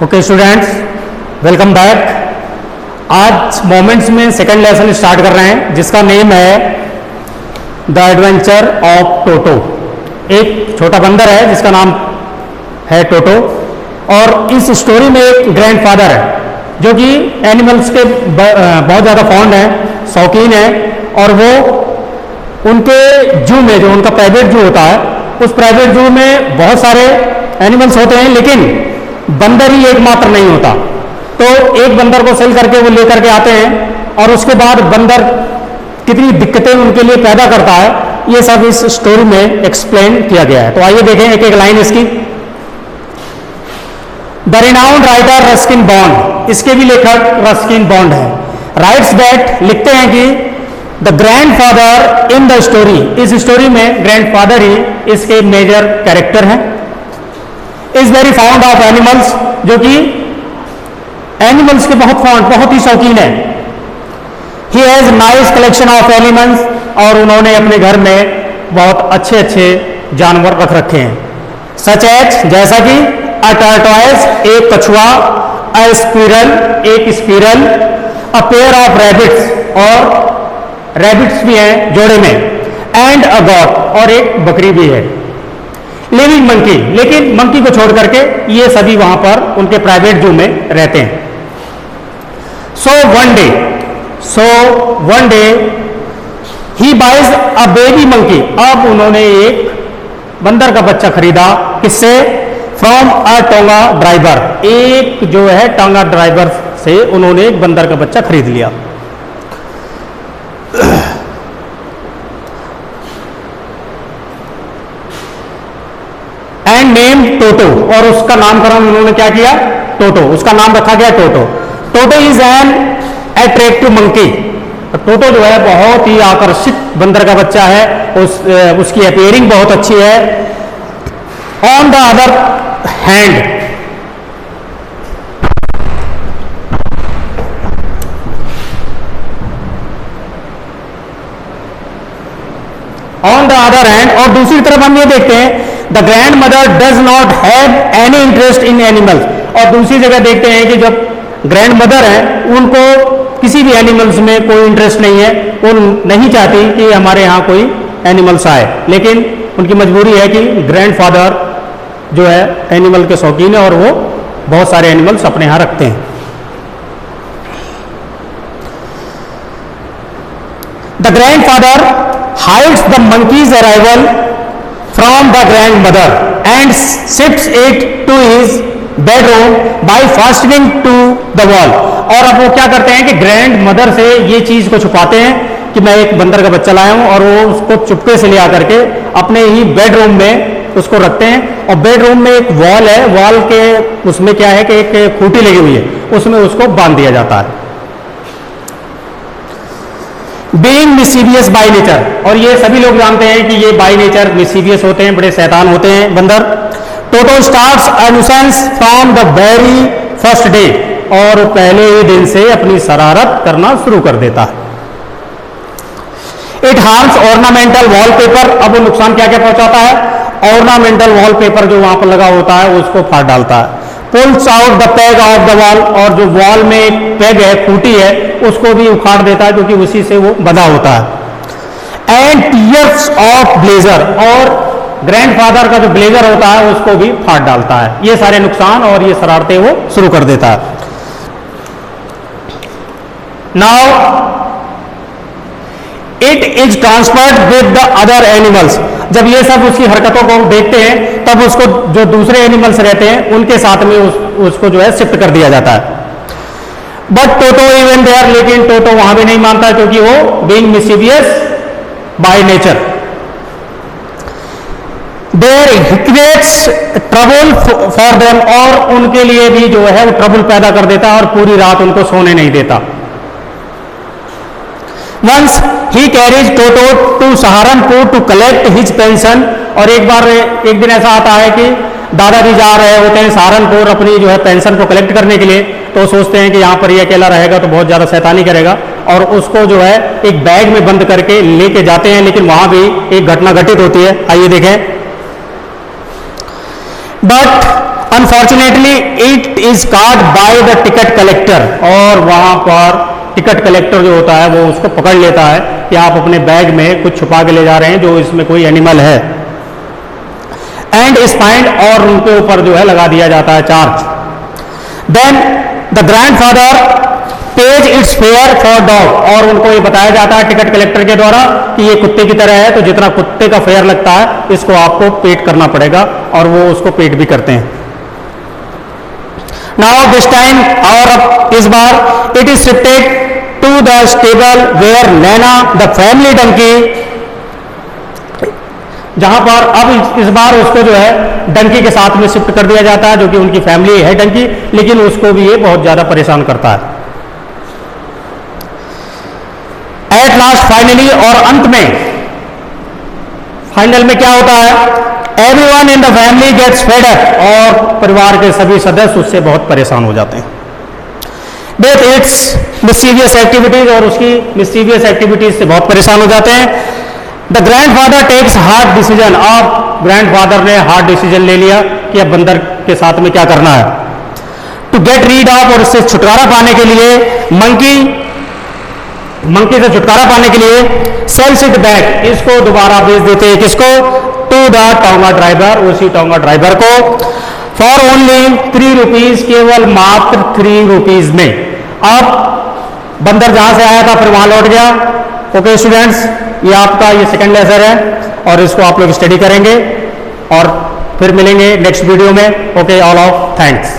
Okay students, welcome back. आज moments में second lesson start कर रहे हैं जिसका नेम है द एडवेंचर ऑफ टोटो। एक छोटा बंदर है जिसका नाम है टोटो और इस स्टोरी में एक ग्रैंडफादर है जो कि एनिमल्स के बहुत ज़्यादा फॉन्ड है, शौकीन है और वो उनके जू में, जो उनका प्राइवेट जू होता है, उस प्राइवेट जू में बहुत सारे एनिमल्स होते हैं लेकिन बंदर ही एकमात्र नहीं होता। तो एक बंदर को सेल करके वो लेकर के आते हैं और उसके बाद बंदर कितनी दिक्कतें उनके लिए पैदा करता है, ये सब इस स्टोरी में एक्सप्लेन किया गया है। तो आइए देखें एक एक लाइन इसकी। The renowned writer Ruskin bond, इसके भी लेखक रस्किन बॉन्ड है, राइट्स दैट, लिखते हैं कि the grandfather in the story, इस स्टोरी में ग्रैंडफादर ही इसके मेजर कैरेक्टर हैं। Is very found of animals, जो कि एनिमल्स के बहुत ही शौकीन है। He has nice collection of animals, और उन्होंने अपने घर में बहुत अच्छे अच्छे जानवर रख रखे हैं। सच एज, जैसा कि अ टर्टोइज, एक कछुआ, अ स्क्विरल, एक squirrel, a pair of rabbits, और रैबिट्स भी हैं जोड़े में, एंड अ गॉट, और एक बकरी भी है। लिविंग मंकी, लेकिन मंकी को छोड़ करके ये सभी वहां पर उनके प्राइवेट जू में रहते हैं। So one day he buys a baby monkey, अब उन्होंने एक बंदर का बच्चा खरीदा। किससे? फ्रॉम अ टोंगा ड्राइवर, एक जो है टोंगा ड्राइवर से उन्होंने एक बंदर का बच्चा खरीद लिया। एंड नेम टोटो, और उसका नामकरण उन्होंने क्या किया? टोटो, उसका नाम रखा गया टोटो। टोटो इज एन अट्रैक्टिव मंकी, टोटो जो है बहुत ही आकर्षित बंदर का बच्चा है, उसकी अपीयरिंग बहुत अच्छी है। ऑन द अदर हैंड, और दूसरी तरफ हम ये देखते हैं the grand mother does not have any interest in animals, और दूसरी जगह देखते हैं कि जब ग्रैंड मदर है उनको किसी भी एनिमल्स में कोई इंटरेस्ट नहीं है, वो नहीं चाहती कि हमारे यहाँ कोई एनिमल्स आए, लेकिन उनकी मजबूरी है कि ग्रैंडफादर जो है एनिमल के शौकीन है और वो बहुत सारे एनिमल्स अपने यहाँ रखते हैं। The grandfather hides the monkey's arrival from the grandmother and shifts it to his bedroom by fastening to the wall, और अब वो क्या करते हैं कि ग्रैंड मदर से ये चीज को छुपाते हैं कि मैं एक बंदर का बच्चा लाया हूं, और वो उसको चुपके से ले आकर के अपने ही बेडरूम में उसको रखते हैं। और बेडरूम में एक वॉल है, वॉल के उसमें क्या है कि एक खूंटी लगी हुई है, उसमें उसको बांध दिया जाता है। बीइंग मिसीवियस बाई नेचर, और ये सभी लोग जानते हैं कि ये बाई नेचर मिसीवियस होते हैं, बड़े शैतान होते हैं बंदर। Toto starts a nuisance from the very first day, और पहले ही दिन से अपनी शरारत करना शुरू कर देता है। इट हार्म्स ऑर्नामेंटल वॉलपेपर, अब वो नुकसान क्या क्या पहुंचाता है? ऑर्नामेंटल वॉलपेपर जो वहां पर लगा होता है उसको फाड़ डालता है। Pools out the peg of the wall, और जो वॉल में एक पेग है, खूंटी है, उसको भी उखाड़ देता है क्योंकि उसी से वो बंधा होता है। एंड टीयर्स ऑफ ब्लेजर, और ग्रैंडफादर का जो ब्लेजर होता है उसको भी फाड़ डालता है। ये सारे नुकसान और ये शरारतें वो शुरू कर देता है। Now it is transferred with the other animals, जब ये सब उसकी हरकतों को देखते हैं तब उसको जो दूसरे एनिमल्स रहते हैं उनके साथ में उसको जो है शिफ्ट कर दिया जाता है। बट टोटो इवन देयर, लेकिन टोटो वहां भी नहीं मानता क्योंकि वो being mischievous by nature. There he creates trouble for them, और उनके लिए भी जो है वो ट्रबल पैदा कर देता है और पूरी रात उनको सोने नहीं देता। Once he carries Toto to Saharanpur to collect his pension, और एक दिन ऐसा आता है कि दादाजी जा रहे होते हैं सहारनपुर अपनी जो है पेंशन को कलेक्ट करने के लिए, तो सोचते हैं कि यहाँ पर ये अकेला रहेगा तो बहुत ज़्यादा शैतानी करेगा, और उसको जो है एक बैग में बंद करके लेके जाते हैं, लेकिन वहाँ भी एक घटना घटित होती है। आइए देखें। But unfortunately it is caught by the ticket collector, और वहां पर टिकट कलेक्टर जो होता है वो उसको पकड़ लेता है कि आप अपने बैग में कुछ छुपा के ले जा रहे हैं जो इसमें कोई एनिमल है, एंड इज फाइंड, और उनके ऊपर जो है लगा दिया जाता है charge. Then the grandfather pays its fare for dog, और उनको ये बताया जाता है टिकट कलेक्टर के द्वारा कि ये कुत्ते की तरह है, तो जितना कुत्ते का फेयर लगता है इसको आपको पेड करना पड़ेगा, और वो उसको पेड भी करते हैं. नाउ दिस टाइम, और अब इस बार it is shifted to the stable where Naina the family donkey, जहां पर अब इस बार उसको जो है डंकी के साथ में शिफ्ट कर दिया जाता है, जो कि उनकी फैमिली है डंकी, लेकिन उसको भी ये बहुत ज्यादा परेशान करता है. एट लास्ट फाइनली, और अंत में फाइनल में क्या होता है, everyone in the family gets fed up, और परिवार के सभी सदस्य उससे बहुत परेशान हो जाते हैं. विथ इट्स मिस्चीवियस एक्टिविटीज, और उसकी मिस्चीवियस एक्टिविटीज से बहुत परेशान हो जाते हैं. The grandfather takes hard decision, अब ग्रैंडफादर ने हार्ड डिसीजन ले लिया कि अब बंदर के साथ में क्या करना है. टू गेट रीड ऑफ, और इससे छुटकारा पाने के लिए मंकी से छुटकारा पाने के लिए सेल्स इट बैक, इसको दोबारा बेच देते हैं, किसको, टू द टोंगा ड्राइवर, उसी टोंगा ड्राइवर को, फॉर ओनली 3 रुपीज, केवल मात्र 3 रुपीज में. अब बंदर जहां से आया था फिर वहां लौट गया. ओके स्टूडेंट्स, ये आपका ये सेकंड लेसन है, और इसको आप लोग स्टडी करेंगे, और फिर मिलेंगे नेक्स्ट वीडियो में. Okay, all of thanks.